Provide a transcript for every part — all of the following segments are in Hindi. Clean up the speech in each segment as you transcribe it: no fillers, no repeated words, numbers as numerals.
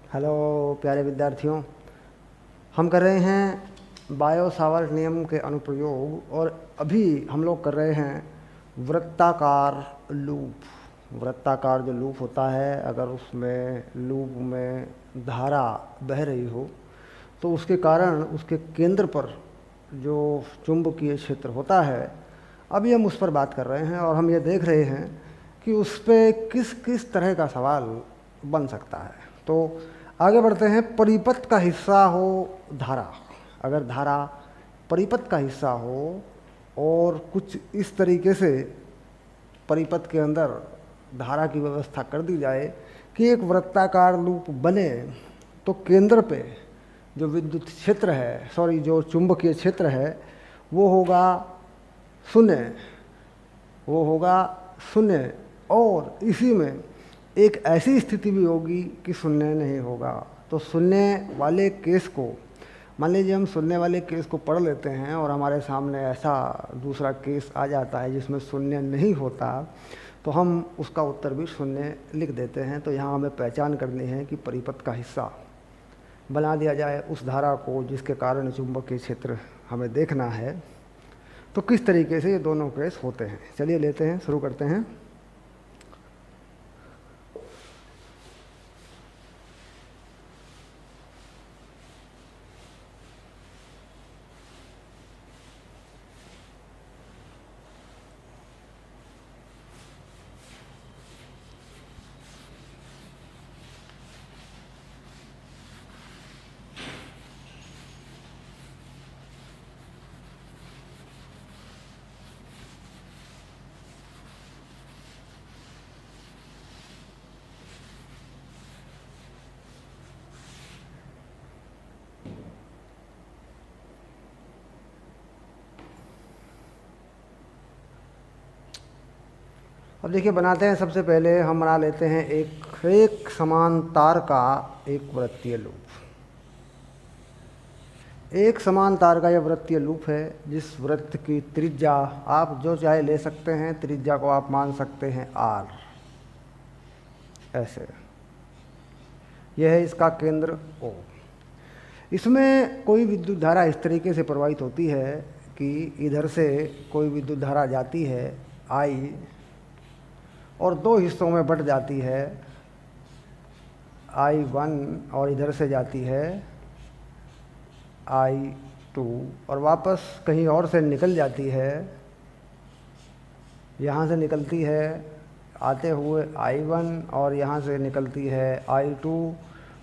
हेलो प्यारे विद्यार्थियों, हम कर रहे हैं बायो सावर्ट नियम के अनुप्रयोग और अभी हम लोग कर रहे हैं वृत्ताकार लूप। वृत्ताकार जो लूप होता है, अगर उसमें लूप में धारा बह रही हो तो उसके कारण उसके केंद्र पर जो चुंबकीय क्षेत्र होता है, अभी हम उस पर बात कर रहे हैं और हम ये देख रहे हैं कि उस पे किस किस तरह का सवाल बन सकता है। तो आगे बढ़ते हैं। परिपथ का हिस्सा हो धारा, अगर धारा परिपथ का हिस्सा हो और कुछ इस तरीके से परिपथ के अंदर धारा की व्यवस्था कर दी जाए कि एक वृत्ताकार लूप बने, तो केंद्र पे जो विद्युत क्षेत्र है, जो चुंबकीय क्षेत्र है, वो होगा शून्य, वो होगा शून्य। और इसी में एक ऐसी स्थिति भी होगी कि शून्य नहीं होगा। तो शून्य वाले केस को, मान लीजिए हम शून्य वाले केस को पढ़ लेते हैं और हमारे सामने ऐसा दूसरा केस आ जाता है जिसमें शून्य नहीं होता, तो हम उसका उत्तर भी शून्य लिख देते हैं। तो यहाँ हमें पहचान करनी है कि परिपथ का हिस्सा बना दिया जाए उस धारा को जिसके कारण चुंबकीय क्षेत्र हमें देखना है। तो किस तरीके से ये दोनों केस होते हैं, चलिए लेते हैं, शुरू करते हैं। अब देखिए, बनाते हैं। सबसे पहले हम बना लेते हैं एक समान तार का एक वृत्तीय लूप। एक समान तार का यह वृत्तीय लूप है जिस वृत्त की त्रिज्या आप जो चाहे ले सकते हैं। त्रिज्या को आप मान सकते हैं r, ऐसे। यह है इसका केंद्र O। इसमें कोई विद्युत धारा इस तरीके से प्रवाहित होती है कि इधर से कोई विद्युत धारा जाती है I और दो हिस्सों में बट जाती है, I1 और इधर से जाती है I2 और वापस कहीं और से निकल जाती है। यहाँ से निकलती है आते हुए I1 और यहाँ से निकलती है I2,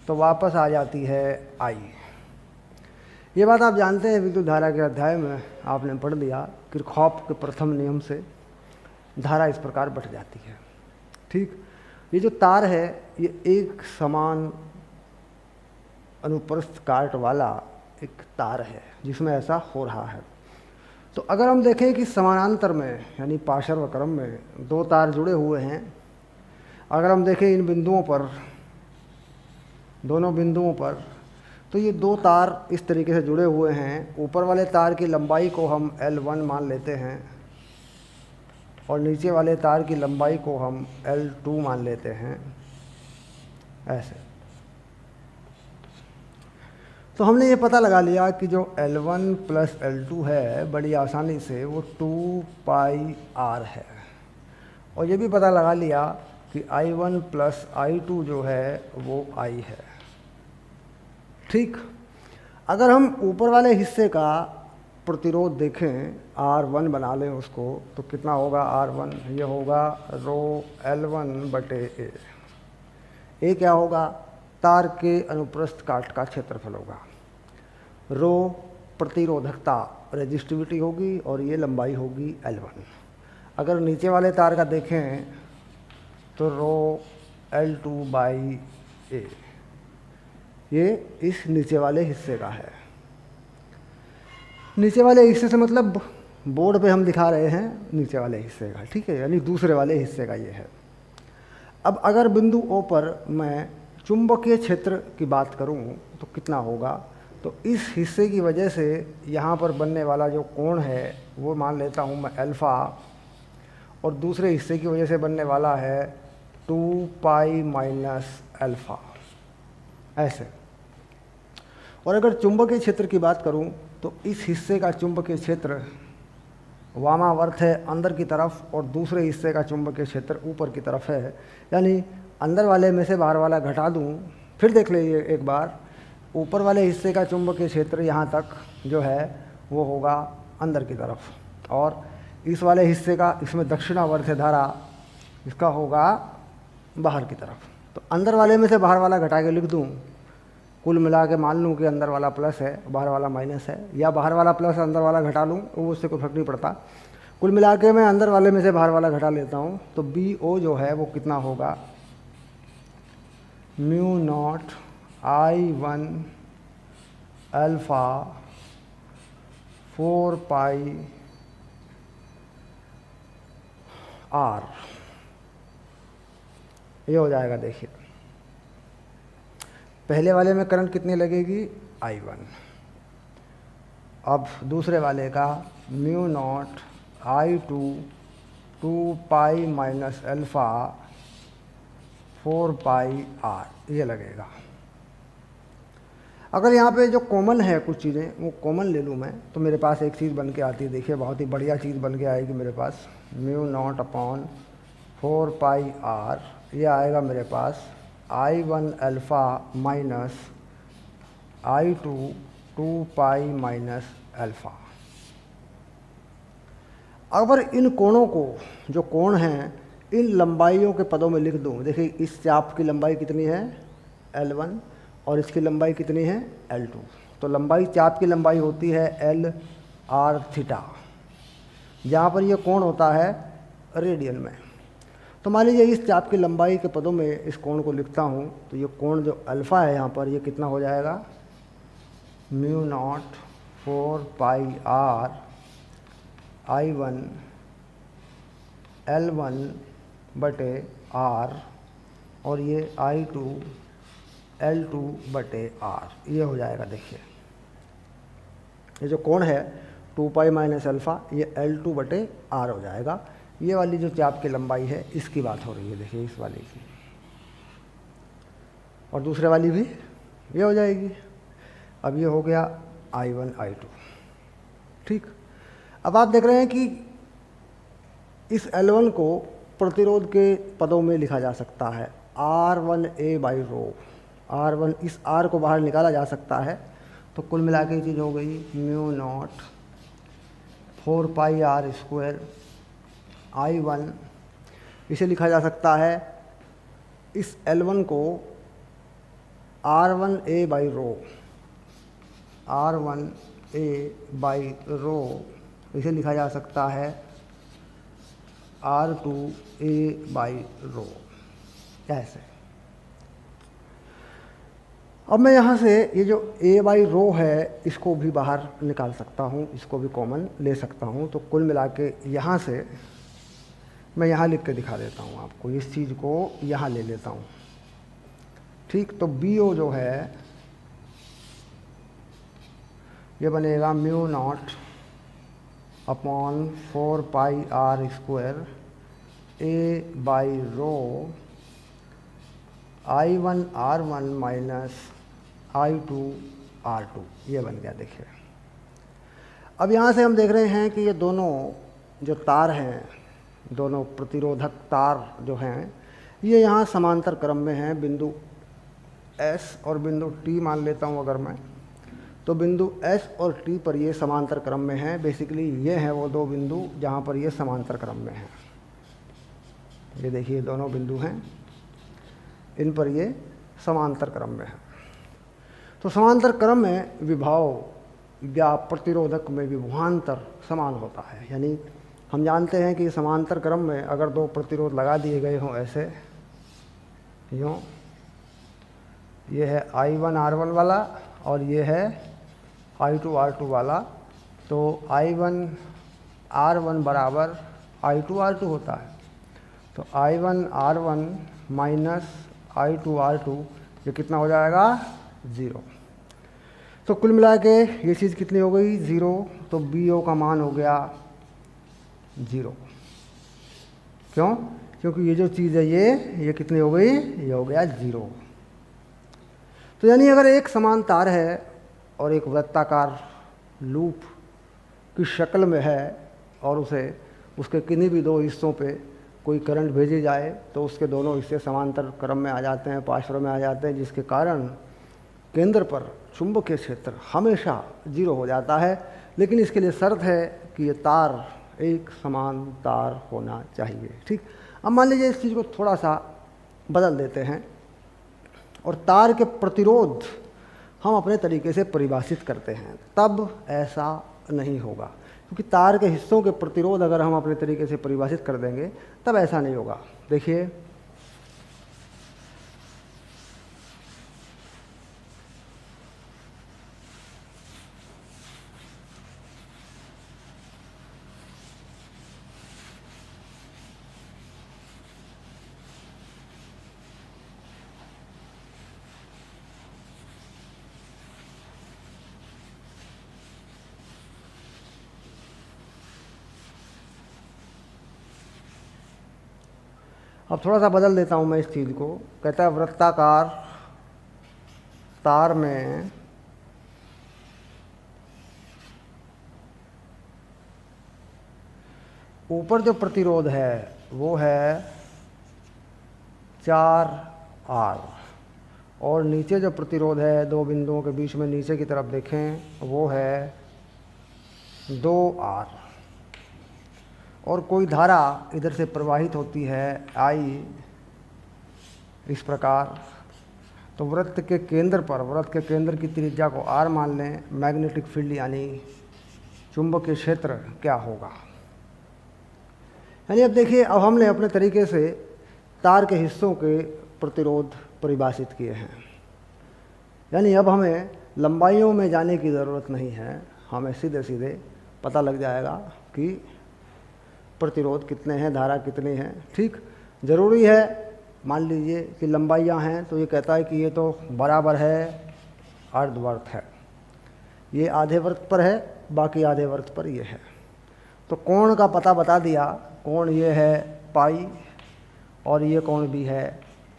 तो वापस आ जाती है I। ये बात आप जानते हैं, विद्युत धारा के अध्याय में आपने पढ़ लिया, किरचॉफ के प्रथम नियम से धारा इस प्रकार बट जाती है। ठीक, ये जो तार है ये एक समान अनुप्रस्थ काट वाला एक तार है जिसमें ऐसा हो रहा है। तो अगर हम देखें कि समानांतर में यानी पार्श्व क्रम में दो तार जुड़े हुए हैं, अगर हम देखें इन बिंदुओं पर, दोनों बिंदुओं पर, तो ये दो तार इस तरीके से जुड़े हुए हैं। ऊपर वाले तार की लंबाई को हम L1 मान लेते हैं और नीचे वाले तार की लंबाई को हम L2 मान लेते हैं, ऐसे। तो हमने ये पता लगा लिया कि जो L1 प्लस L2 है, बड़ी आसानी से वो 2πr है। और ये भी पता लगा लिया कि I1 प्लस I2 जो है वो I है। ठीक, अगर हम ऊपर वाले हिस्से का प्रतिरोध देखें, R1 बना लें उसको, तो कितना होगा R1? ये होगा रो L1/A। ये क्या होगा? तार के अनुप्रस्थ काट का क्षेत्रफल होगा। रो प्रतिरोधकता, रेजिस्टिविटी होगी, और ये लंबाई होगी L1। अगर नीचे वाले तार का देखें तो रो L2/A, ये इस नीचे वाले हिस्से का है। नीचे वाले हिस्से से मतलब बोर्ड पे हम दिखा रहे हैं नीचे वाले हिस्से का, ठीक है, यानी दूसरे वाले हिस्से का ये है। अब अगर बिंदु O पर मैं चुंबकीय क्षेत्र की बात करूं तो कितना होगा? तो इस हिस्से की वजह से यहाँ पर बनने वाला जो कोण है वो मान लेता हूँ मैं अल्फ़ा, और दूसरे हिस्से की वजह से बनने वाला है 2π - अल्फ़ा। ऐसे। और अगर चुंबकीय क्षेत्र की बात करूं तो इस हिस्से का चुंबकीय क्षेत्र वामावर्त है अंदर की तरफ और दूसरे हिस्से का चुंबकीय क्षेत्र ऊपर की तरफ है। यानी अंदर वाले में से बाहर वाला घटा दूं, फिर देख लीजिए एक बार, ऊपर वाले हिस्से का चुंबकीय क्षेत्र यहाँ तक जो है वो होगा अंदर की तरफ, और इस वाले हिस्से का, इसमें दक्षिणावर्त है धारा, इसका होगा बाहर की तरफ। तो अंदर वाले में से बाहर वाला घटा के लिख दूं, कुल मिला के मान लूँ कि अंदर वाला प्लस है बाहर वाला माइनस है, या बाहर वाला प्लस अंदर वाला घटा लूँ, वो उससे कोई फर्क नहीं पड़ता। कुल मिला के मैं अंदर वाले में से बाहर वाला घटा लेता हूँ, तो बी ओ जो है वो कितना होगा, mu naught I1 alpha 4 pi R, ये हो जाएगा। देखिए पहले वाले में करंट कितनी लगेगी, I1। अब दूसरे वाले का म्यू नॉट I2 2 पाई माइनस अल्फ़ा 4 पाई आर, ये लगेगा। अगर यहाँ पे जो कॉमन है कुछ चीज़ें, वो कॉमन ले लूँ मैं, तो मेरे पास एक चीज़ बन के आती है। देखिए बहुत ही बढ़िया चीज़ बन के आएगी मेरे पास, mu not upon 4 pi R, ये आएगा मेरे पास I1 अल्फ़ा माइनस I2 2 पाई माइनस अल्फ़ा। अगर इन कोणों को, जो कोण हैं, इन लंबाइयों के पदों में लिख दूँ, देखिए इस चाप की लंबाई कितनी है L1 और इसकी लंबाई कितनी है L2, तो लंबाई, चाप की लंबाई होती है L R थीटा, जहाँ पर ये कोण होता है रेडियन में। तो मान लीजिए इस चाप की लंबाई के पदों में इस कोण को लिखता हूँ, तो ये कोण जो अल्फ़ा है यहाँ पर, ये कितना हो जाएगा, mu naught 4 pi are I1 L1 बटे आर, और ये I2 L2 बटे आर, ये हो जाएगा। देखिए ये जो कोण है 2 पाई माइनस अल्फ़ा, ये L2 बटे आर हो जाएगा। ये वाली जो चाप की लंबाई है इसकी बात हो रही है, देखिए इस वाली की, और दूसरे वाली भी ये हो जाएगी। अब ये हो गया I1 I2, ठीक। अब आप देख रहे हैं कि इस L1 को प्रतिरोध के पदों में लिखा जा सकता है R1A बाई रो, R1, इस R को बाहर निकाला जा सकता है, तो कुल मिला के ये चीज़ हो गई mu naught 4 pi R square I1, इसे लिखा जा सकता है, इस L1 को R1A by rho, R1A by rho, इसे लिखा जा सकता है R2A बाई रो, ऐसे। अब मैं यहाँ से ये जो A बाई रो है इसको भी बाहर निकाल सकता हूँ, इसको भी कॉमन ले सकता हूँ। तो कुल मिला के यहाँ से मैं यहाँ लिख के दिखा देता हूँ आपको, इस चीज़ को यहाँ ले लेता हूँ, ठीक। तो BO जो है ये बनेगा mu not upon 4 pi R square A by rho I1 R1 minus I2 R2, ये बन गया। देखिए अब यहाँ से हम देख रहे हैं कि ये दोनों जो तार हैं, दोनों प्रतिरोधक तार जो हैं, ये यहाँ समांतर क्रम में हैं। बिंदु S और बिंदु T मान लेता हूँ अगर मैं, तो बिंदु S और T पर ये समांतर क्रम में हैं। बेसिकली ये हैं वो दो बिंदु जहाँ पर ये समांतर क्रम में हैं। ये देखिए दोनों बिंदु हैं, इन पर ये समांतर क्रम में है। तो समांतर क्रम में विभव या प्रतिरोधक में विभवांतर समान होता है। यानी हम जानते हैं कि समांतर क्रम में अगर दो प्रतिरोध लगा दिए गए हों ऐसे, यूँ, ये है I1 R1 वाला और ये है I2 R2 वाला, तो I1 R1 बराबर I2 R2 होता है। तो I1 R1 minus I2 R2, ये कितना हो जाएगा, 0। तो कुल मिला के ये चीज़ कितनी हो गई, 0। तो BO का मान हो गया 0। क्यों? क्योंकि ये जो चीज़ है ये कितनी हो गई, ये हो गया 0। तो यानी अगर एक समान तार है और एक वृत्ताकार लूप की शक्ल में है और उसके किन्हीं भी दो हिस्सों पे कोई करंट भेजी जाए तो उसके दोनों हिस्से समांतर क्रम में आ जाते हैं, पार्श्व में आ जाते हैं, जिसके कारण केंद्र पर चुंबकीय क्षेत्र हमेशा जीरो हो जाता है। लेकिन इसके लिए शर्त है कि ये तार एक समान तार होना चाहिए। ठीक, अब मान लीजिए इस चीज़ को थोड़ा सा बदल देते हैं और तार के प्रतिरोध हम अपने तरीके से परिभाषित करते हैं, तब ऐसा नहीं होगा। क्योंकि तार के हिस्सों के प्रतिरोध अगर हम अपने तरीके से परिभाषित कर देंगे तब ऐसा नहीं होगा। देखिए, अब थोड़ा सा बदल देता हूँ मैं इस चीज़ को। कहता है वृत्ताकार तार में ऊपर जो प्रतिरोध है वो है 4R और नीचे जो प्रतिरोध है दो बिंदुओं के बीच में नीचे की तरफ देखें वो है 2R और कोई धारा इधर से प्रवाहित होती है I इस प्रकार। तो वृत्त के केंद्र की त्रिज्या को R मान लें। मैग्नेटिक फील्ड यानी चुंबकीय क्षेत्र क्या होगा। यानी अब देखिए, अब हमने अपने तरीके से तार के हिस्सों के प्रतिरोध परिभाषित किए हैं। यानी अब हमें लंबाइयों में जाने की ज़रूरत नहीं है, हमें सीधे सीधे पता लग जाएगा कि प्रतिरोध कितने हैं, धारा कितनी है। ठीक, ज़रूरी है मान लीजिए कि लंबाइयाँ हैं तो ये कहता है कि ये तो बराबर है अर्धवर्त है, ये आधे वर्त पर है, बाकी आधे वर्त पर ये है। तो कोण का पता बता दिया, कोण ये है पाई और ये कोण भी है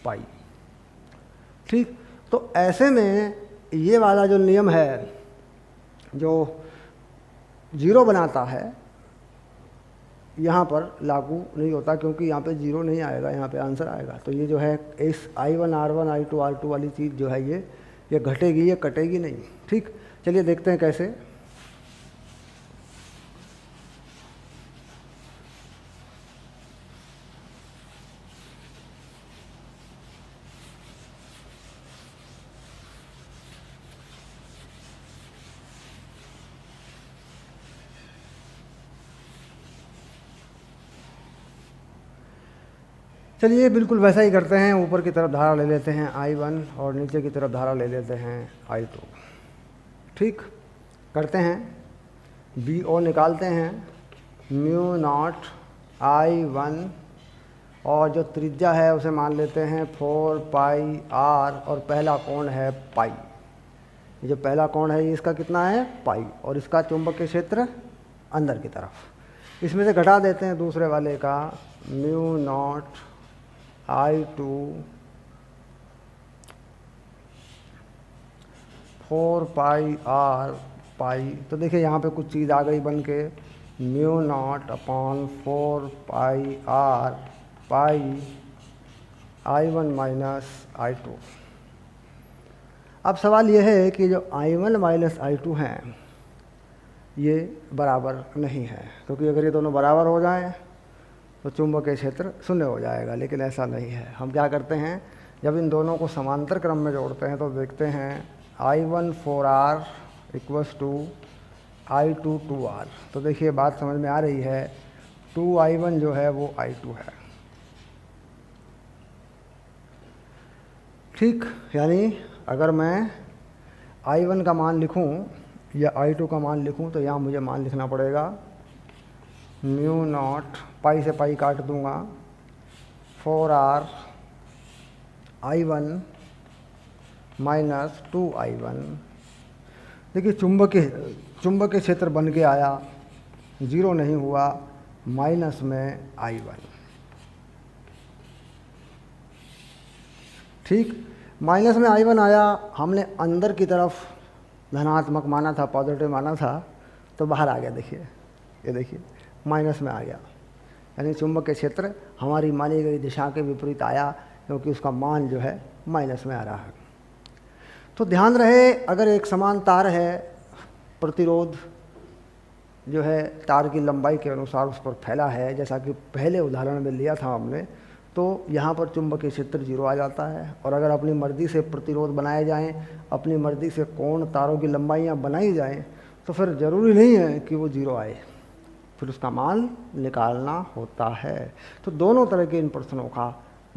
पाई। ठीक, तो ऐसे में ये वाला जो नियम है जो जीरो बनाता है यहाँ पर लागू नहीं होता, क्योंकि यहाँ पे जीरो नहीं आएगा, यहाँ पे आंसर आएगा। तो ये जो है इस I1 R1 I2 R2 वाली चीज़ जो है ये घटेगी, ये कटेगी नहीं। ठीक, चलिए देखते हैं कैसे। चलिए बिल्कुल वैसा ही करते हैं। ऊपर की तरफ धारा ले लेते हैं I1 और नीचे की तरफ धारा ले लेते हैं I2। ठीक, करते हैं, BO निकालते हैं, म्यू नॉट I1 और जो त्रिज्या है उसे मान लेते हैं 4 पाई R और पहला कोण है पाई। ये जो पहला कोण है ये इसका कितना है पाई और इसका चुंबकीय क्षेत्र अंदर की तरफ। इसमें से घटा देते हैं दूसरे वाले का, म्यू नॉट I2 4 पाई R पाई। तो देखिए यहाँ पे कुछ चीज़ आ गई बन के, म्यू नॉट अपॉन 4 पाई R पाई I1 माइनस I2। अब सवाल ये है कि जो I1 माइनस I2 हैं ये बराबर नहीं है, क्योंकि अगर ये दोनों बराबर हो जाएं तो चुंबकीय क्षेत्र शून्य हो जाएगा। लेकिन ऐसा नहीं है। हम क्या करते हैं, जब इन दोनों को समांतर क्रम में जोड़ते हैं तो देखते हैं I1 4R equals to I2 2R। तो देखिए बात समझ में आ रही है, 2I1 जो है वो I2 है। ठीक, यानी अगर मैं I1 का मान लिखूं या I2 का मान लिखूं तो यहाँ मुझे मान लिखना पड़ेगा म्यू नॉट, पाई से पाई काट दूंगा, 4R I1 माइनस 2I1। देखिए चुंबकीय क्षेत्र बन के आया, जीरो नहीं हुआ, माइनस में I1। ठीक, माइनस में I1 आया, हमने अंदर की तरफ धनात्मक माना था, पॉजिटिव माना था, तो बाहर आ गया। देखिए, ये देखिए माइनस में आ गया, यानी चुंबकीय क्षेत्र हमारी मानी गई दिशा के विपरीत आया, क्योंकि उसका मान जो है माइनस में आ रहा है। तो ध्यान रहे, अगर एक समान तार है, प्रतिरोध जो है तार की लंबाई के अनुसार उस पर फैला है, जैसा कि पहले उदाहरण में लिया था हमने, तो यहाँ पर चुंबकीय क्षेत्र 0 आ जाता है। और अगर अपनी मर्ज़ी से प्रतिरोध बनाए जाएं, अपनी मर्ज़ी से कोण तारों की लंबाइयाँ बनाई जाएं, तो फिर ज़रूरी नहीं है कि वो 0 आए, फिर उसका मान निकालना होता है। तो दोनों तरह के इन प्रश्नों का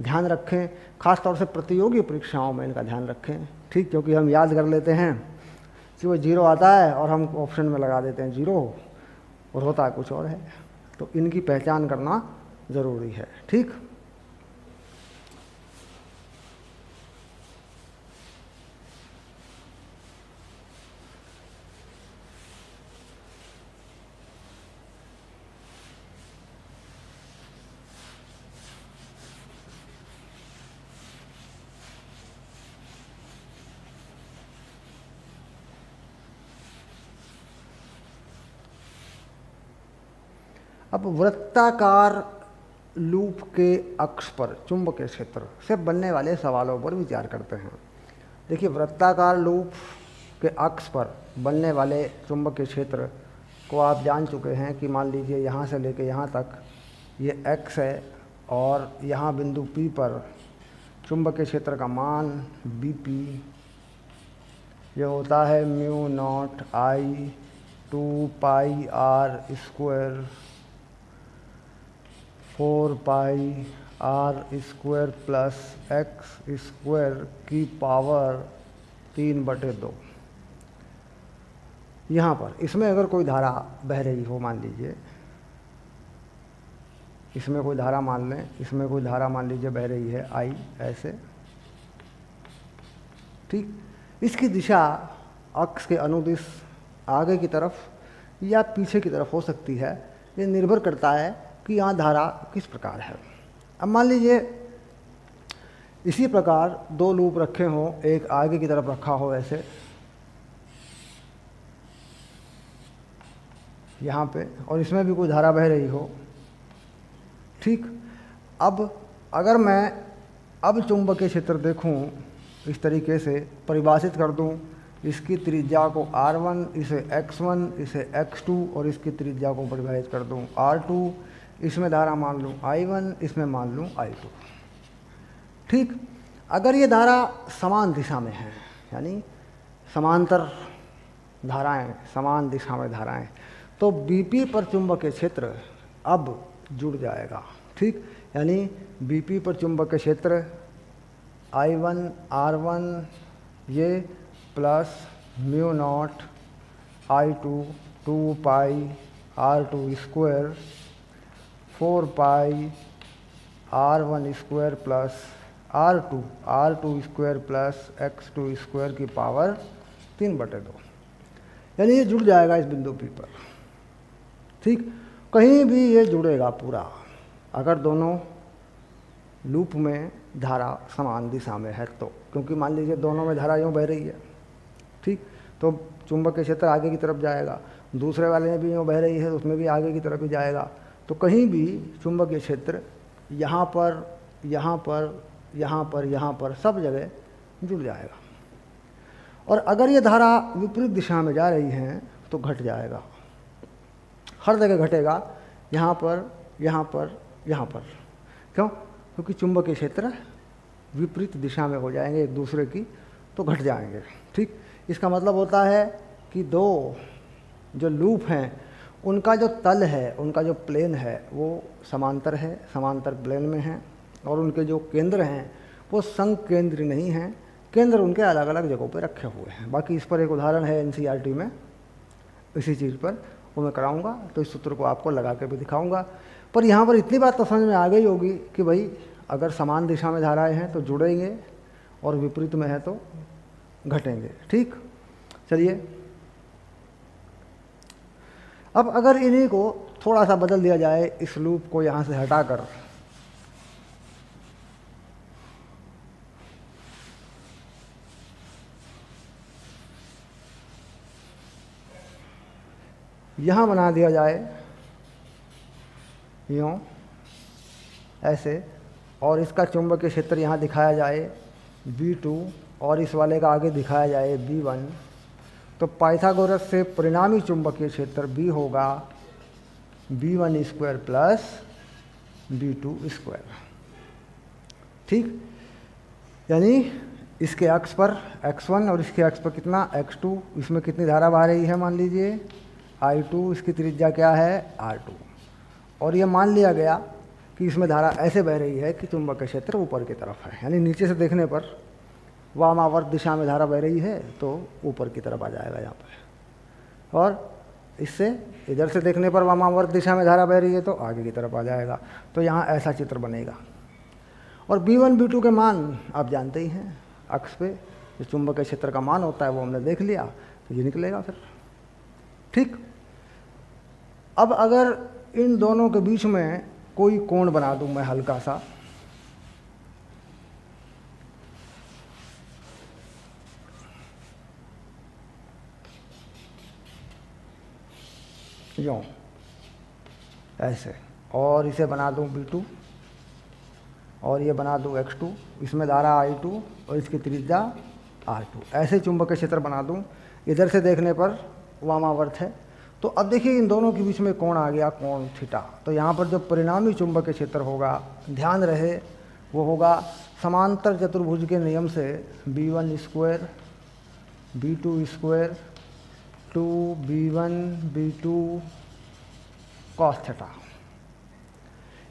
ध्यान रखें, खास तौर से प्रतियोगी परीक्षाओं में इनका ध्यान रखें, ठीक, क्योंकि हम याद कर लेते हैं कि वो 0 आता है और हम ऑप्शन में लगा देते हैं 0 और होता है कुछ और है। तो इनकी पहचान करना ज़रूरी है, ठीक। अब वृत्ताकार लूप के अक्ष पर चुंबकीय क्षेत्र से बनने वाले सवालों पर विचार करते हैं। देखिए, वृत्ताकार लूप के अक्ष पर बनने वाले चुंबकीय क्षेत्र को आप जान चुके हैं कि मान लीजिए यहाँ से लेके यहाँ तक ये x है, और यहाँ बिंदु P पर चुंबकीय क्षेत्र का मान BP जो होता है mu naught I 2 pi R square 4 pi R square plus x square की पावर 3/2। यहाँ पर इसमें अगर कोई धारा बह रही हो, मान लीजिए इसमें कोई धारा मान लें, इसमें कोई धारा मान लीजिए बह रही है I, ऐसे, ठीक। इसकी दिशा अक्ष के अनुदिश आगे की तरफ या पीछे की तरफ हो सकती है, ये निर्भर करता है कि यहाँ धारा किस प्रकार है। अब मान लीजिए इसी प्रकार 2 लूप रखे हों, एक आगे की तरफ रखा हो ऐसे यहाँ पे, और इसमें भी कोई धारा बह रही हो, ठीक। अब अगर मैं अब चुंबकीय क्षेत्र देखूं, इस तरीके से परिभाषित कर दूं, इसकी त्रिज्या को R1, इसे X1, इसे X2 और इसकी त्रिज्या को परिभाषित कर दूं R2, इसमें धारा मान लूँ I1, इसमें मान लूँ I2, ठीक। अगर ये धारा समान दिशा में है, यानी समांतर धाराएं, समान दिशा में धाराएं, तो BP पर चुंबकीय क्षेत्र अब जुड़ जाएगा, ठीक। यानी BP पर चुंबकीय क्षेत्र I1 R1 ये प्लस म्यू नॉट I2 2 पाई R2 स्क्वायर 4 पाई R1 square plus R2 square plus X2 square की पावर 3/2, यानी ये जुड़ जाएगा इस बिंदु P पर, ठीक। कहीं भी ये जुड़ेगा पूरा, अगर दोनों लूप में धारा समान दिशा में है तो, क्योंकि मान लीजिए दोनों में धारा यूँ बह रही है, ठीक, तो चुंबकीय क्षेत्र आगे की तरफ जाएगा, दूसरे वाले में भी यूँ बह रही है तो उसमें भी आगे की तरफ ही जाएगा। तो कहीं भी चुंबकीय क्षेत्र यहाँ पर, यहाँ पर, यहाँ पर, यहाँ पर, सब जगह जुड़ जाएगा। और अगर ये धारा विपरीत दिशा में जा रही है तो घट जाएगा, हर जगह घटेगा, यहाँ पर, यहाँ पर, यहाँ पर। क्यों? क्योंकि चुंबकीय क्षेत्र विपरीत दिशा में हो जाएंगे एक दूसरे की, तो घट जाएंगे, ठीक। इसका मतलब होता है कि 2 जो लूप हैं उनका जो तल है, उनका जो प्लेन है वो समांतर है, समांतर प्लेन में है, और उनके जो केंद्र हैं वो संकेंद्री नहीं हैं, केंद्र उनके अलग अलग जगहों पर रखे हुए हैं। बाकी इस पर एक उदाहरण है NCERT में, इसी चीज़ पर वो मैं कराऊंगा, तो इस सूत्र को आपको लगा के भी दिखाऊंगा। पर यहाँ पर इतनी बात तो समझ में आ गई होगी कि भाई अगर समान दिशा में धाराएं हैं तो जुड़ेंगे और विपरीत में है तो घटेंगे, ठीक। चलिए, अब अगर इन्हीं को थोड़ा सा बदल दिया जाए, इस लूप को यहाँ से हटाकर यहाँ बना दिया जाए यूँ ऐसे, और इसका चुंबकीय क्षेत्र यहाँ दिखाया जाए B2 और इस वाले का आगे दिखाया जाए B1, तो पाइथागोरस से परिणामी चुंबकीय क्षेत्र B होगा B1 square plus B2 square. ठीक, यानी इसके अक्ष पर x1 और इसके अक्ष पर कितना x2, इसमें कितनी धारा बह रही है मान लीजिए I2, इसकी त्रिज्या क्या है R2, और ये मान लिया गया कि इसमें धारा ऐसे बह रही है कि चुंबकीय क्षेत्र ऊपर की तरफ है, यानी नीचे से देखने पर वामावर्त दिशा में धारा बह रही है तो ऊपर की तरफ आ जाएगा यहाँ पर, और इससे इधर से देखने पर वामावर्त दिशा में धारा बह रही है तो आगे की तरफ आ जाएगा। तो यहाँ ऐसा चित्र बनेगा। और B1 B2 के मान आप जानते ही हैं, अक्ष पे जो चुंबकीय क्षेत्र का मान होता है वो हमने देख लिया, तो ये निकलेगा फिर। ठीक, अब अगर इन दोनों के बीच में कोई कोण बना दूं मैं हल्का सा, यूँ ऐसे, और इसे बना दूं B2 और ये बना दूं x2, इसमें धारा I2 और इसकी त्रिज्या R2, ऐसे चुंबकीय क्षेत्र बना दूं, इधर से देखने पर वामावर्त है। तो अब देखिए इन दोनों के बीच में कोण आ गया, कोण थीटा। तो यहाँ पर जो परिणामी चुंबकीय क्षेत्र होगा, ध्यान रहे वो होगा समांतर चतुर्भुज के नियम से B1 square B2 square 2B1 B2 cos theta,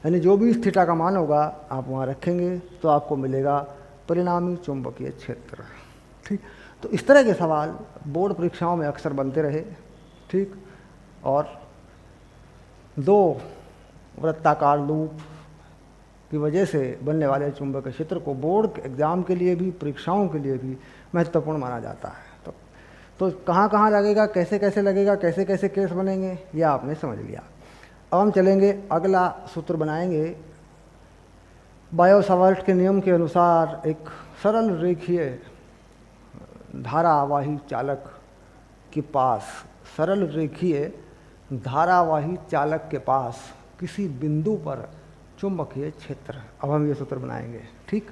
यानी जो भी इस थीटा का मान होगा आप वहाँ रखेंगे तो आपको मिलेगा परिणामी चुंबकीय क्षेत्र। ठीक, तो इस तरह के सवाल बोर्ड परीक्षाओं में अक्सर बनते रहे। ठीक, और दो वृत्ताकार लूप की वजह से बनने वाले चुंबकीय क्षेत्र को बोर्ड एग्जाम के लिए भी, परीक्षाओं के लिए भी महत्वपूर्ण माना जाता है। तो कहाँ कहाँ लगेगा, कैसे कैसे लगेगा, कैसे कैसे केस बनेंगे, ये आपने समझ लिया। अब हम चलेंगे, अगला सूत्र बनाएंगे। बायो-सावर्ट के नियम के अनुसार एक सरल रेखीय धारावाही चालक के पास, सरल रेखीय धारावाही चालक के पास किसी बिंदु पर चुंबकीय क्षेत्र, अब हम ये सूत्र बनाएंगे। ठीक,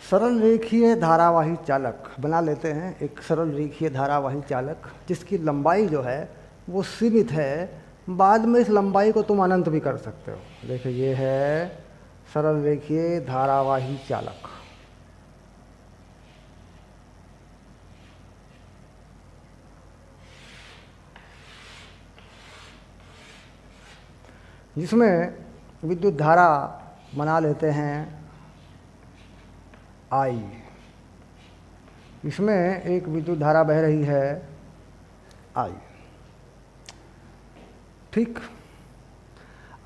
सरल रेखीय धारावाही चालक बना लेते हैं। एक सरल रेखीय धारावाही चालक जिसकी लंबाई जो है वो सीमित है, बाद में इस लंबाई को तुम अनंत भी कर सकते हो। देखिए ये है सरल रेखीय धारावाही चालक। जिसमें विद्युत धारा बना लेते हैं I, इसमें एक विद्युत धारा बह रही है I। ठीक,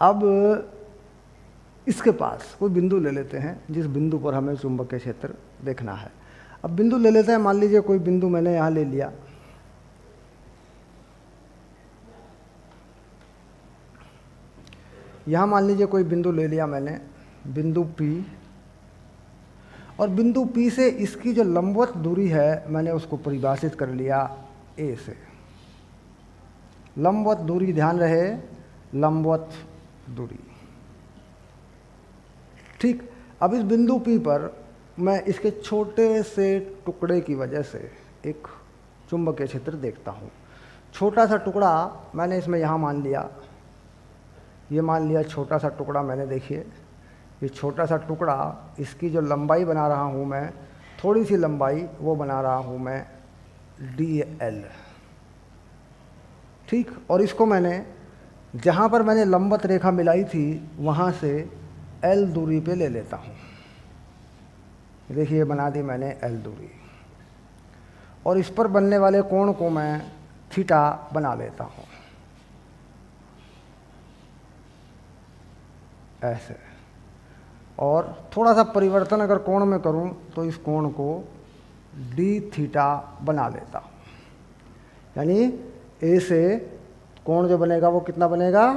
अब इसके पास कोई बिंदु ले लेते हैं जिस बिंदु पर हमें चुंबकीय क्षेत्र देखना है। अब बिंदु ले लेते हैं, मान लीजिए कोई बिंदु मैंने यहाँ ले लिया, यहाँ मान लीजिए कोई बिंदु ले लिया मैंने, बिंदु P, और बिंदु P से इसकी जो लंबवत दूरी है मैंने उसको परिभाषित कर लिया A से। लंबवत दूरी, ध्यान रहे, लंबवत दूरी। ठीक, अब इस बिंदु P पर मैं इसके छोटे से टुकड़े की वजह से एक चुंबकीय क्षेत्र देखता हूँ। छोटा सा टुकड़ा मैंने इसमें यहाँ मान लिया, ये मान लिया छोटा सा टुकड़ा मैंने, देखिए ये छोटा सा टुकड़ा, इसकी जो लंबाई बना रहा हूँ मैं, थोड़ी सी लंबाई वो बना रहा हूँ मैं dl। ठीक, और इसको मैंने जहाँ पर मैंने लंबवत रेखा मिलाई थी वहाँ से l दूरी पे ले लेता हूँ। देखिए बना दी मैंने l दूरी, और इस पर बनने वाले कोण को मैं थीटा बना लेता हूँ ऐसे। और थोड़ा सा परिवर्तन अगर कोण में करूं तो इस कोण को d थीटा बना लेता हूँ। यानी A से कोण जो बनेगा वो कितना बनेगा,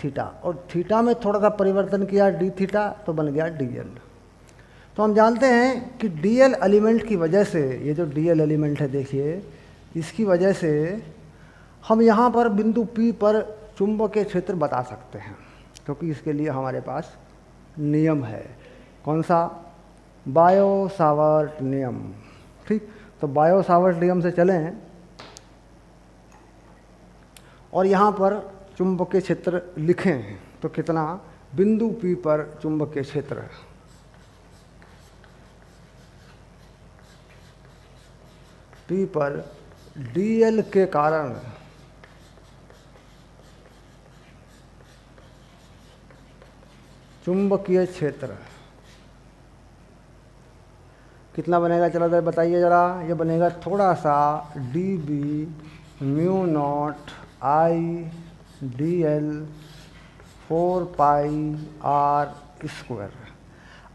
थीटा, और थीटा में थोड़ा सा परिवर्तन किया d थीटा तो बन गया dl। तो हम जानते हैं कि dl एलिमेंट की वजह से, ये जो dl एलिमेंट है देखिए, इसकी वजह से हम यहाँ पर बिंदु P पर चुंबकीय क्षेत्र बता सकते हैं, क्योंकि इसके लिए हमारे पास नियम है। कौन सा, बायो सावर्ट नियम। ठीक, तो बायो सावर्ट नियम से चलें और यहाँ पर चुंबकीय क्षेत्र लिखें तो कितना, बिंदु P पर चुंबकीय क्षेत्र P पर dl के कारण चुंबकीय क्षेत्र कितना बनेगा, चलो जरा बताइए जरा। ये बनेगा थोड़ा सा dB mu naught I dl 4 pi r square.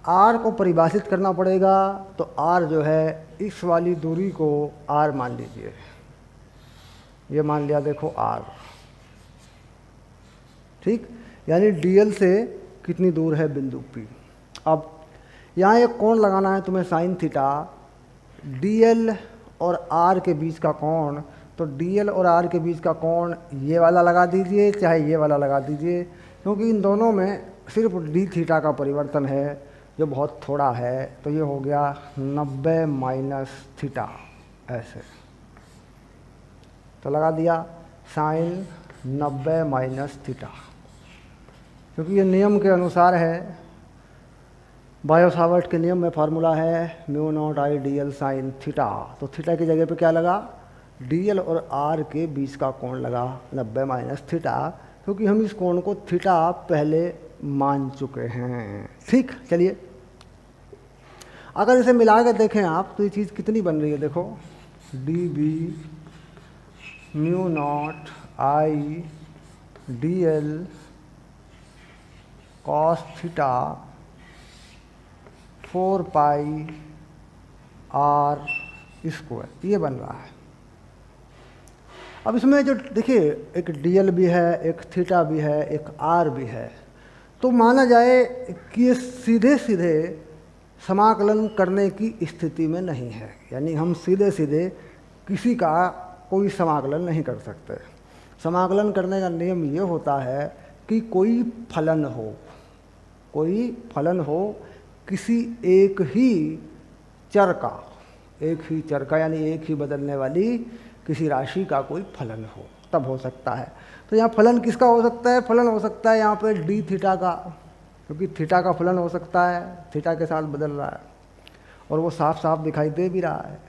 r को परिभाषित करना पड़ेगा, तो r जो है इस वाली दूरी को r मान लीजिए, ये मान लिया देखो r। ठीक, यानी dl से कितनी दूर है बिंदु P। अब यहाँ एक कोण लगाना है तुम्हें साइन थीटा, dl और r के बीच का कोण, तो dl और r के बीच का कोण ये वाला लगा दीजिए चाहे ये वाला लगा दीजिए, क्योंकि इन दोनों में सिर्फ d थीटा का परिवर्तन है जो बहुत थोड़ा है, तो ये हो गया 90 माइनस थीटा ऐसे। तो लगा दिया साइन 90 माइनस थीटा, क्योंकि ये नियम के अनुसार है, बायो सावर्ट के नियम में फार्मूला है mu naught I dl sine theta. तो थीटा की जगह पे क्या लगा, dl और r के बीच का कोण लगा 90 माइनस थीटा, क्योंकि हम इस कोण को थीटा पहले मान चुके हैं। ठीक, चलिए अगर इसे मिला कर देखें आप तो ये चीज़ कितनी बन रही है, देखो dB mu naught I dl cos theta 4 pi r square, ये बन रहा है। अब इसमें जो देखिए एक dl भी है, एक थीटा भी है, एक r भी है, तो माना जाए कि ये सीधे सीधे समाकलन करने की स्थिति में नहीं है, यानी हम सीधे सीधे किसी का कोई समाकलन नहीं कर सकते। समाकलन करने का नियम ये होता है कि कोई फलन हो, कोई फलन हो किसी एक ही चर का, यानी एक ही बदलने वाली किसी राशि का कोई फलन हो, तब हो सकता है। तो यहाँ फलन किसका हो सकता है, फलन हो सकता है यहाँ पे d थीटा का, क्योंकि थीटा का फलन हो सकता है, थीटा के साथ बदल रहा है और वो साफ साफ दिखाई दे भी रहा है।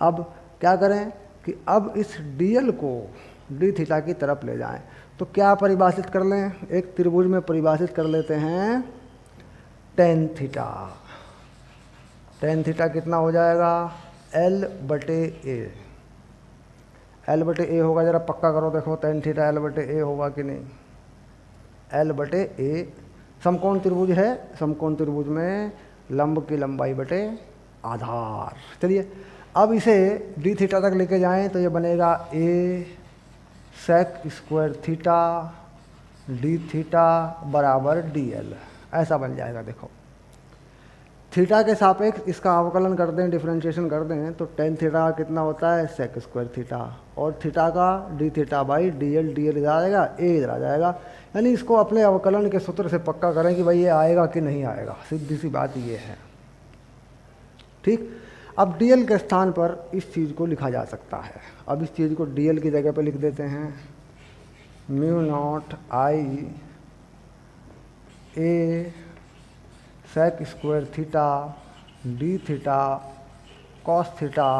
अब क्या करें कि अब इस dl को d थीटा की तरफ ले जाएं, तो क्या परिभाषित कर लें, एक त्रिभुज में परिभाषित कर लेते हैं टेन थीटा। टेन थीटा कितना हो जाएगा, L बटे ए। L बटे ए होगा, जरा पक्का करो देखो टेन थीटा L बटे ए होगा कि नहीं। L बटे ए समकोण त्रिभुज है, समकोण त्रिभुज में लंब की लंबाई बटे आधार। चलिए अब इसे d थीटा तक लेके जाएं तो ये बनेगा a sec square theta d theta बराबर dl, ऐसा बन जाएगा। देखो थीटा के सापेक्ष इसका अवकलन कर दें, डिफरेंशिएशन कर दें, तो टेन थीटा कितना होता है सेक स्क्वायर थीटा, और थीटा का D theta by D L इधर आ जाएगा, ए इधर आ जाएगा। यानी इसको अपने अवकलन के सूत्र से पक्का करें कि भाई ये आएगा कि नहीं आएगा, सीधी सी बात ये है। ठीक, अब डी एल के स्थान पर इस चीज़ को लिखा जा सकता है। अब इस चीज़ को डी एल की जगह पर लिख देते हैं mu not I A sec square theta D theta cos theta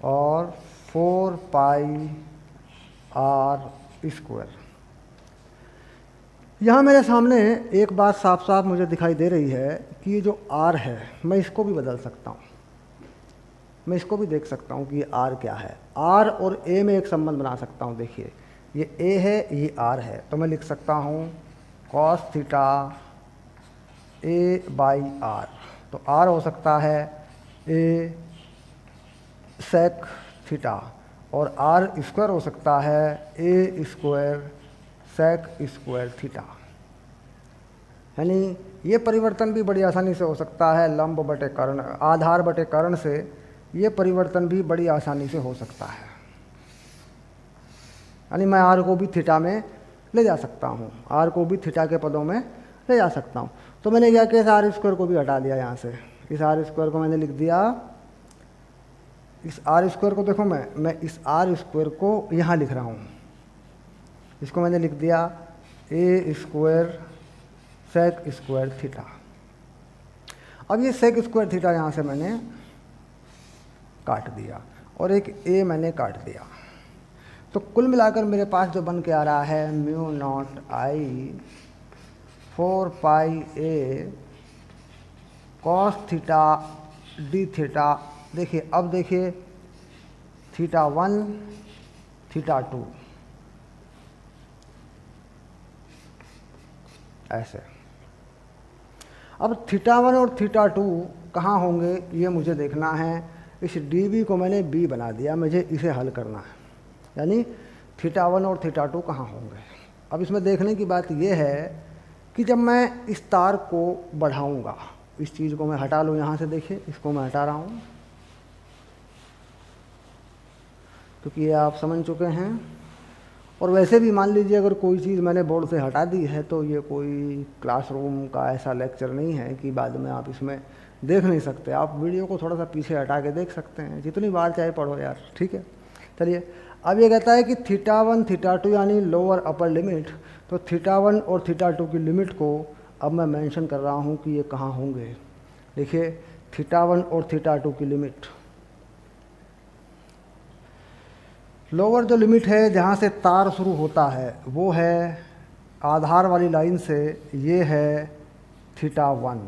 और 4 पाई आर स्क्वायर। यहाँ मेरे सामने एक बात साफ साफ मुझे दिखाई दे रही है कि ये जो आर है मैं इसको भी बदल सकता हूँ, मैं इसको भी देख सकता हूँ कि ये आर क्या है। आर और ए में एक संबंध बना सकता हूँ। देखिए ये ए है, ये आर है, तो मैं लिख सकता हूँ cos theta A by R. तो आर हो सकता है ए सेक थीटा और आर स्क्वायर हो सकता है A square sec square theta. यानी ये परिवर्तन भी बड़ी आसानी से हो सकता है लंब बटे कर्ण, आधार बटे कर्ण से ये परिवर्तन भी बड़ी आसानी से हो सकता है। यानी मैं आर को भी थीटा में ले जा सकता हूँ, आर को भी थीटा के पदों में ले जा सकता हूँ। तो मैंने क्या किया, इस आर स्क्वायर को भी हटा दिया यहाँ से। इस आर स्क्वायर को मैंने लिख दिया, इस आर स्क्वायर को देखो मैं इस आर स्क्वायर को यहाँ लिख रहा हूँ, इसको मैंने लिख दिया ए स्क्वायर सेक स्क्वायर थीटा। अब ये सेक स्क्वायर थीटा यहाँ से मैंने काट दिया और एक ए मैंने काट दिया। तो कुल मिलाकर मेरे पास जो बन के आ रहा है mu not I 4 pi A cos theta D theta. देखिए अब देखिए थीटा 1 थीटा 2 ऐसे। अब थीटा 1 और थीटा 2 कहाँ होंगे ये मुझे देखना है। इस डी बी को मैंने बी बना दिया, मुझे इसे हल करना है। यानी थीटा 1 और थीटा 2 कहाँ होंगे। अब इसमें देखने की बात यह है कि जब मैं इस तार को बढ़ाऊंगा, इस चीज़ को मैं हटा लूँ यहाँ से, देखिए इसको मैं हटा रहा हूँ क्योंकि ये आप समझ चुके हैं। और वैसे भी मान लीजिए अगर कोई चीज़ मैंने बोर्ड से हटा दी है तो ये कोई क्लासरूम का ऐसा लेक्चर नहीं है कि बाद में आप इसमें देख नहीं सकते। आप वीडियो को थोड़ा सा पीछे हटा के देख सकते हैं, जितनी बार चाहे पढ़ो यार, ठीक है। चलिए अब ये कहता है कि थीटा 1 थीटा 2 यानी लोअर अपर लिमिट, तो थीटा 1 और थीटा 2 की लिमिट को अब मैं मेंशन कर रहा हूँ कि ये कहाँ होंगे। देखिए थीटा 1 और थीटा 2 की लिमिट, लोअर जो लिमिट है जहाँ से तार शुरू होता है वो है आधार वाली लाइन से, ये है थीटा 1,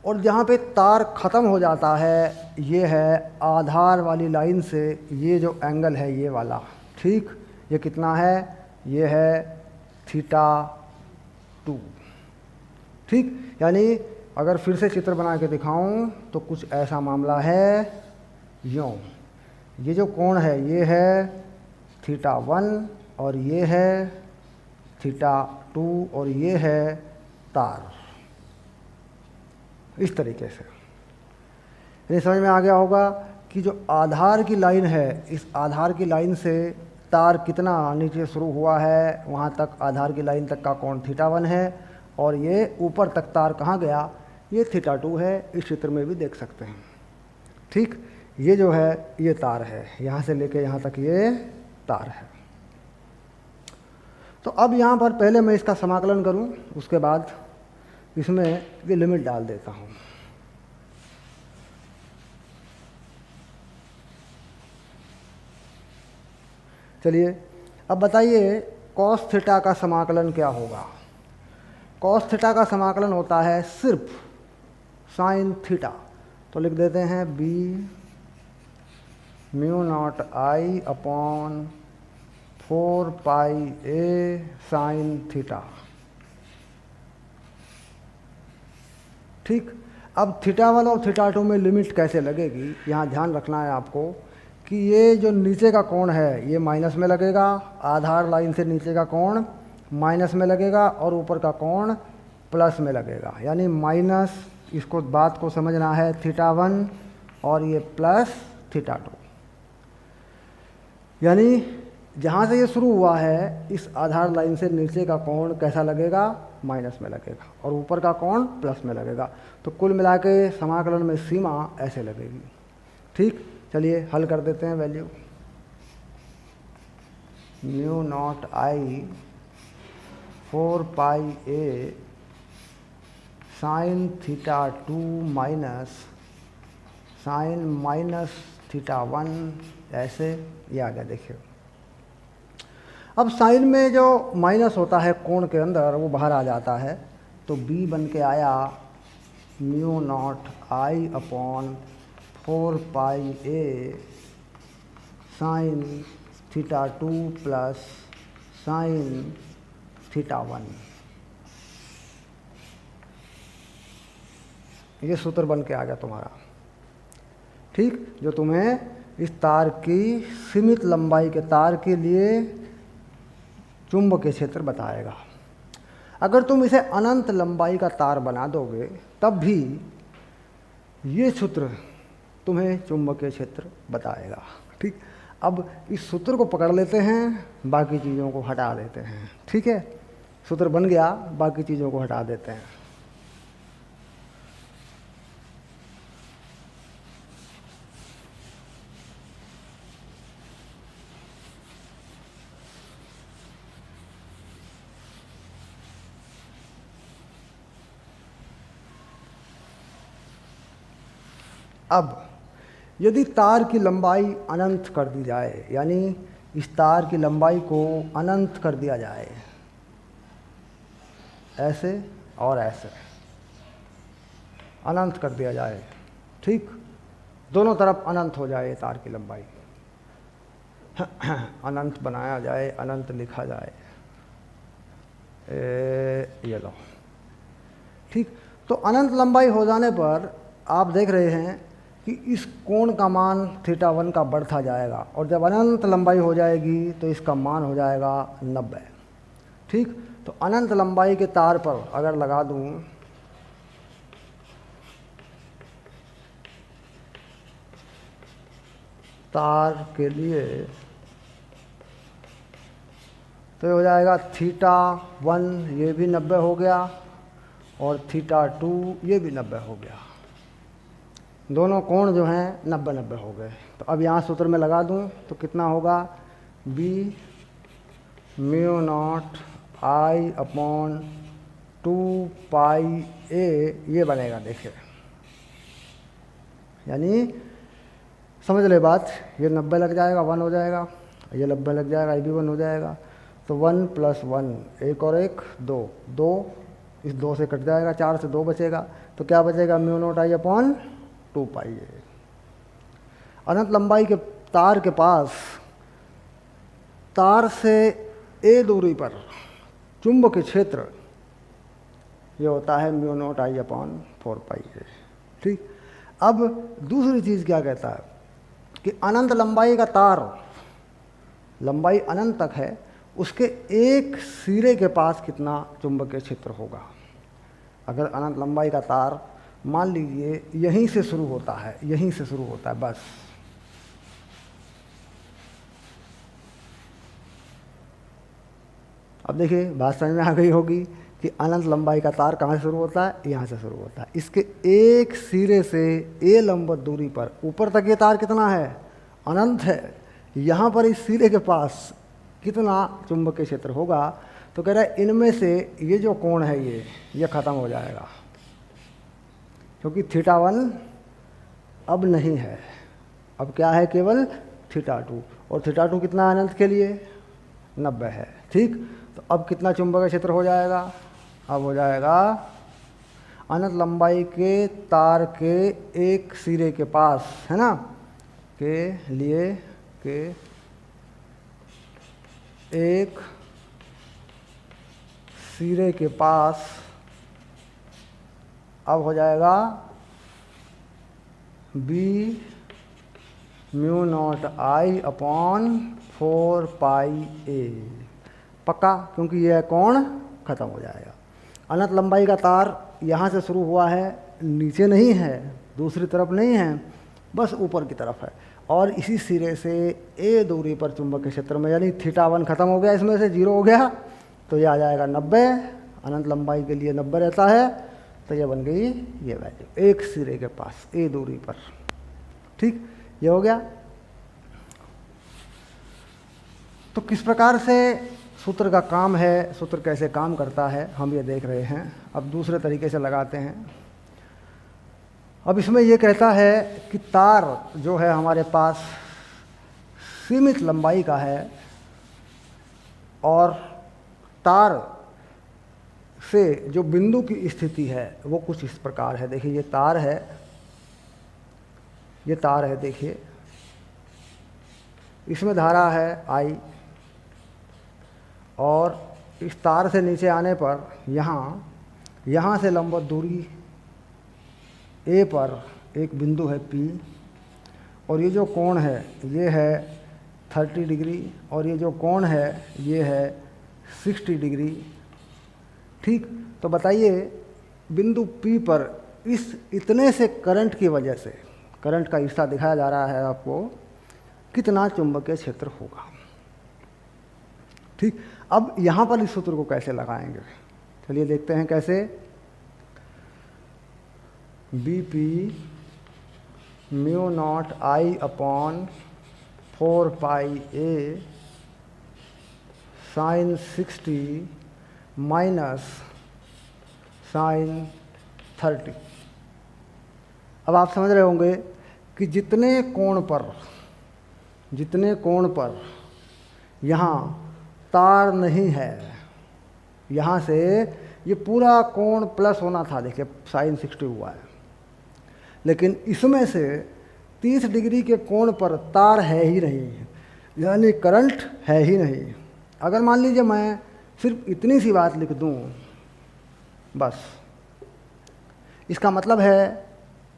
और जहाँ पे तार ख़त्म हो जाता है ये है आधार वाली लाइन से, ये जो एंगल है ये वाला, ठीक। ये कितना है, ये है थीटा 2, ठीक। यानी अगर फिर से चित्र बना के दिखाऊं तो कुछ ऐसा मामला है। यूँ ये जो कोण है ये है थीटा 1 और ये है थीटा 2 और ये है तार, इस तरीके से। ये समझ में आ गया होगा कि जो आधार की लाइन है, इस आधार की लाइन से तार कितना नीचे शुरू हुआ है, वहाँ तक आधार की लाइन तक का कोण थीटा 1 है, और ये ऊपर तक तार कहाँ गया, ये थीटा 2 है। इस चित्र में भी देख सकते हैं, ठीक। ये जो है ये तार है, यहाँ से लेके यहाँ तक ये तार है। तो अब यहाँ पर पहले मैं इसका समाकलन करूँ, उसके बाद इसमें ये लिमिट डाल देता हूँ। चलिए अब बताइए कॉस थीटा का समाकलन क्या होगा। कॉस थीटा का समाकलन होता है सिर्फ साइन थीटा। तो लिख देते हैं B mu not I upon 4 pi A sine theta, ठीक। अब थीटा 1 और थीटा 2 में लिमिट कैसे लगेगी, यहाँ ध्यान रखना है आपको कि ये जो नीचे का कोण है ये माइनस में लगेगा, आधार लाइन से नीचे का कोण माइनस में लगेगा और ऊपर का कोण प्लस में लगेगा, यानी माइनस, इसको बात को समझना है, θ1 और ये प्लस θ2। यानी जहाँ से ये शुरू हुआ है इस आधार लाइन से नीचे का कोण कैसा लगेगा, माइनस में लगेगा, और ऊपर का कोण प्लस में लगेगा। तो कुल मिला के समाकलन में सीमा ऐसे लगेगी। ठीक, चलिए हल कर देते हैं। Value mu not I 4 pi A sign θ2 minus sign minus θ1, ऐसे ये आ गया। देखिए अब साइन में जो माइनस होता है कोण के अंदर वो बाहर आ जाता है, तो b बन के आया mu not I upon 4 pi A sign θ2 plus sign θ1। ये सूत्र बन के आ गया तुम्हारा। ठीक, जो तुम्हें इस तार की सीमित लंबाई के तार के लिए चुंबकीय क्षेत्र बताएगा। अगर तुम इसे अनंत लंबाई का तार बना दोगे तब भी ये सूत्र तुम्हें चुंबकीय क्षेत्र बताएगा। ठीक, अब इस सूत्र को पकड़ लेते हैं, बाकी चीज़ों को हटा देते हैं। ठीक है, सूत्र बन गया, बाकी चीज़ों को हटा देते हैं। अब यदि तार की लंबाई अनंत कर दी जाए, यानी इस तार की लंबाई को अनंत कर दिया जाए, ऐसे और ऐसे अनंत कर दिया जाए, ठीक, दोनों तरफ अनंत हो जाए तार की लंबाई, अनंत बनाया जाए, अनंत लिखा जाए, ये लो। ठीक, तो अनंत लंबाई हो जाने पर आप देख रहे हैं कि इस कोण का मान θ1 का बढ़ता जाएगा, और जब अनंत लंबाई हो जाएगी तो इसका मान हो जाएगा 90। ठीक, तो अनंत लंबाई के तार पर अगर लगा दूं तार के लिए तो हो जाएगा θ1 ये भी 90 हो गया और θ2 ये भी 90 हो गया। दोनों कोण जो हैं 90-90 हो गए। तो अब यहाँ सूत्र में लगा दूँ तो कितना होगा, b mu not I upon 2 पाई ए, ये बनेगा। देखिए यानी समझ ले बात, ये 90 लग जाएगा, 1 हो जाएगा, ये 90 लग जाएगा, ये भी 1 हो जाएगा। तो 1 + 1, एक और एक 2, 2 इस 2 से कट जाएगा, 4 से 2 बचेगा, तो क्या बचेगा, म्यू नॉट आई अपॉन 2 पाई ए। अनंत लंबाई के तार के पास तार से ए दूरी पर चुंबकीय क्षेत्र ये होता है म्यू नॉट आई अपॉन 4 पाई ए। ठीक, अब दूसरी चीज़ क्या कहता है कि अनंत लंबाई का तार, लंबाई अनंत तक है, उसके एक सिरे के पास कितना चुंबकीय क्षेत्र होगा। अगर अनंत लंबाई का तार मान लीजिए यहीं से शुरू होता है, यहीं से शुरू होता है बस, अब देखिए बात समझ में आ गई होगी कि अनंत लंबाई का तार कहाँ से शुरू होता है, यहाँ से शुरू होता है। इसके एक सिरे से ए लंबवत दूरी पर ऊपर तक ये तार कितना है, अनंत है। यहाँ पर इस सिरे के पास कितना चुंबकीय क्षेत्र होगा, तो कह रहा है इनमें से ये जो कोण है ये ख़त्म हो जाएगा, क्योंकि θ1 अब नहीं है, अब क्या है, केवल θ2, और θ2 कितना अनंत के लिए 90 है। ठीक, तो अब कितना चुंबकीय क्षेत्र हो जाएगा, अब हो जाएगा अनंत लंबाई के तार के एक सिरे के पास, है ना, के लिए के एक सिरे के पास अब हो जाएगा b mu not I upon 4 पाई ए, पक्का, क्योंकि यह कोण खत्म हो जाएगा। अनंत लंबाई का तार यहाँ से शुरू हुआ है, नीचे नहीं है, दूसरी तरफ नहीं है, बस ऊपर की तरफ है, और इसी सिरे से ए दूरी पर चुंबकीय क्षेत्र में, यानी θ1 खत्म हो गया, इसमें से 0 हो गया, तो ये आ जाएगा 90। अनंत लंबाई के लिए 90 रहता है, तो ये बन गई ये वैल्यू एक सिरे के पास ए दूरी पर। ठीक, ये हो गया। तो किस प्रकार से सूत्र का काम है, सूत्र कैसे काम करता है, हम ये देख रहे हैं। अब दूसरे तरीके से लगाते हैं। अब इसमें ये कहता है कि तार जो है हमारे पास सीमित लंबाई का है, और तार से जो बिंदु की स्थिति है वो कुछ इस प्रकार है। देखिए ये तार है, ये तार है, देखिए इसमें धारा है I, और इस तार से नीचे आने पर यहाँ से लंबवत दूरी A पर एक बिंदु है P, और ये जो कोण है ये है 30 डिग्री, और ये जो कोण है ये है 60 डिग्री। ठीक, तो बताइए बिंदु P पर इस इतने से करंट की वजह से, करंट का हिस्सा दिखाया जा रहा है आपको, कितना चुंबकीय क्षेत्र होगा। ठीक, अब यहाँ पर इस सूत्र को कैसे लगाएंगे, चलिए देखते हैं कैसे। BP mu naught I upon 4 pi A sine 60 minus sine 30। अब आप समझ रहे होंगे कि जितने कोण पर यहाँ तार नहीं है, यहाँ से ये पूरा कोण प्लस होना था, देखिए साइन 60 हुआ है, लेकिन इसमें से 30 डिग्री के कोण पर तार है ही नहीं, यानी करंट है ही नहीं। अगर मान लीजिए मैं सिर्फ इतनी सी बात लिख दूं, बस इसका मतलब है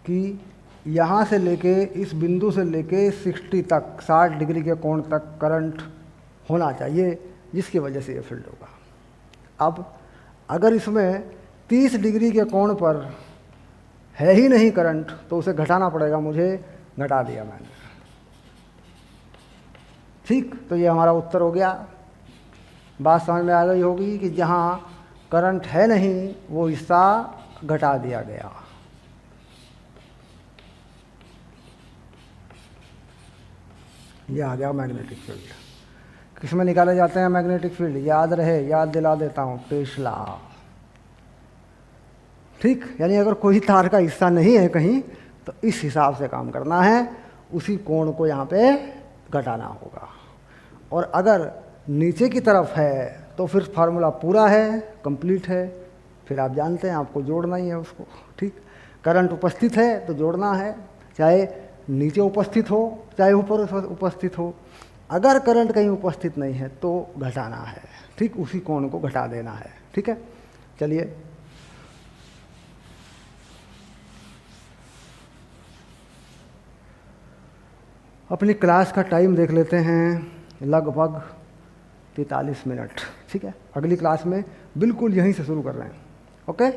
कि यहाँ से लेके इस बिंदु से लेके 60 तक, 60 डिग्री के कोण तक करंट होना चाहिए, जिसकी वजह से ये फील्ड होगा। अब अगर इसमें 30 डिग्री के कोण पर है ही नहीं करंट, तो उसे घटाना पड़ेगा मुझे, घटा दिया मैंने। ठीक, तो ये हमारा उत्तर हो गया। बात समझ में आ गई होगी कि जहाँ करंट है नहीं वो हिस्सा घटा दिया गया। ये आ गया मैग्नेटिक फील्ड। किसमें निकाले जाते हैं मैग्नेटिक फील्ड, याद रहे, याद दिला देता हूँ, टेस्ला। ठीक, यानी अगर कोई तार का हिस्सा नहीं है कहीं, तो इस हिसाब से काम करना है, उसी कोण को यहाँ पे घटाना होगा। और अगर नीचे की तरफ है तो फिर फार्मूला पूरा है, कंप्लीट है, फिर आप जानते हैं आपको जोड़ना ही है उसको। ठीक, करंट उपस्थित है तो जोड़ना है, चाहे नीचे उपस्थित हो चाहे ऊपर उपस्थित हो। अगर करंट कहीं उपस्थित नहीं है तो घटाना है। ठीक, उसी कोण को घटा देना है। ठीक है, चलिए अपनी क्लास का टाइम देख लेते हैं, लगभग 43 मिनट। ठीक है, अगली क्लास में बिल्कुल यहीं से शुरू कर रहे हैं। ओके।